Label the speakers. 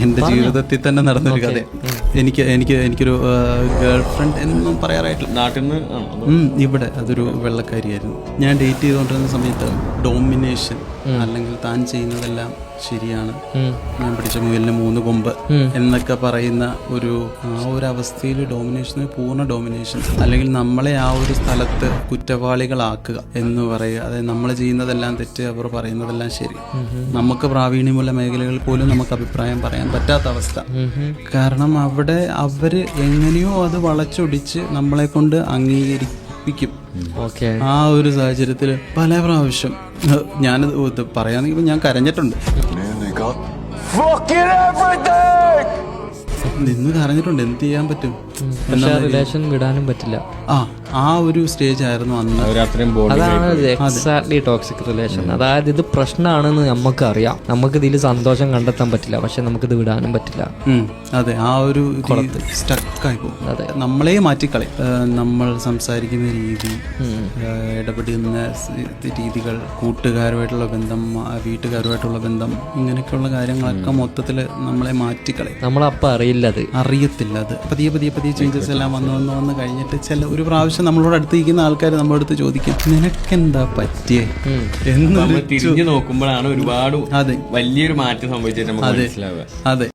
Speaker 1: എൻ്റെ ജീവിതത്തിൽ തന്നെ നടന്നൊരു കഥ. എനിക്കൊരു ഗേൾ ഫ്രണ്ട് എന്നും പറയാറായിട്ടില്ല.
Speaker 2: നാട്ടിൽ നിന്ന്
Speaker 1: ഇവിടെ അതൊരു വെള്ളക്കാരിയായിരുന്നു. ഞാൻ ഡേറ്റ് ചെയ്തുകൊണ്ടിരുന്ന സമയത്ത് ഡോമിനേഷൻ അല്ലെങ്കിൽ താൻ ചെയ്യുന്നതെല്ലാം ശരിയാണ്, ഞാൻ പിടിച്ച മുയലിന് 3 കൊമ്പ് എന്നൊക്കെ പറയുന്ന ഒരു അവസ്ഥയിൽ ഡോമിനേഷന് പൂർണ്ണ ഡോമിനേഷൻ, അല്ലെങ്കിൽ നമ്മളെ ആ ഒരു സ്ഥലത്ത് കുറ്റവാളികളാക്കുക എന്ന് പറയുക. അതായത് നമ്മൾ ചെയ്യുന്നതെല്ലാം തെറ്റ്, അവർ പറയുന്നതെല്ലാം ശരി. നമുക്ക് പ്രാവീണ്യമുള്ള മേഖലകളിൽ പോലും നമുക്ക് അഭിപ്രായം പറയാൻ പറ്റാത്ത അവസ്ഥ. കാരണം അവിടെ അവര് എങ്ങനെയോ അത് വളച്ചൊടിച്ച് നമ്മളെ കൊണ്ട് അംഗീകരിപ്പിക്കും. ആ ഒരു സാഹചര്യത്തിൽ പല പ്രാവശ്യം ഞാനത് പറയാന്നെങ്കിൽ ഞാൻ കരഞ്ഞിട്ടുണ്ട്, നിന്ന് കരഞ്ഞിട്ടുണ്ട്. എന്ത് ചെയ്യാൻ പറ്റും?
Speaker 3: റിലേഷൻ വിടാനും പറ്റില്ല.
Speaker 1: ആ ഒരു സ്റ്റേജ് ആയിരുന്നു അന്ന്.
Speaker 3: അതാണ് എക്സാക്ട്ലി ടോക്സിക് റിലേഷൻ. അതായത് ഇത് പ്രശ്നമാണെന്ന് നമുക്ക് അറിയാം, നമുക്ക് ഇതിൽ സന്തോഷം കണ്ടെത്താൻ പറ്റില്ല, പക്ഷെ നമുക്കിത് വിടാനും പറ്റില്ല.
Speaker 1: അതെ, ആ ഒരു സ്റ്റക്കായി പോകും.
Speaker 3: അതെ,
Speaker 1: നമ്മളെ മാറ്റിക്കളയും. നമ്മൾ സംസാരിക്കുന്ന രീതി, ഇടപെടുന്ന രീതികൾ, കൂട്ടുകാരുമായിട്ടുള്ള ബന്ധം, വീട്ടുകാരുമായിട്ടുള്ള ബന്ധം, ഇങ്ങനെയൊക്കെയുള്ള കാര്യങ്ങളൊക്കെ മൊത്തത്തിൽ നമ്മളെ മാറ്റിക്കളയും.
Speaker 3: നമ്മളപ്പം
Speaker 1: അറിയത്തില്ല. അത് പതിയെ ചേഞ്ചസ് എല്ലാം വന്ന് കഴിഞ്ഞിട്ട് ഒരു പ്രാവശ്യം നമ്മളോട് അടുത്തിരിക്കുന്ന ആൾക്കാർ നമ്മുടെ അടുത്ത് ചോദിക്കും, നിനക്കെന്താ പറ്റിയേ എന്ന്.
Speaker 2: തിരിഞ്ഞു നോക്കുമ്പോഴാണ് ഒരുപാട് വലിയൊരു മാറ്റം സംഭവിച്ചിട്ട് നമുക്ക് മനസ്സിലാവുക.
Speaker 1: അതെ.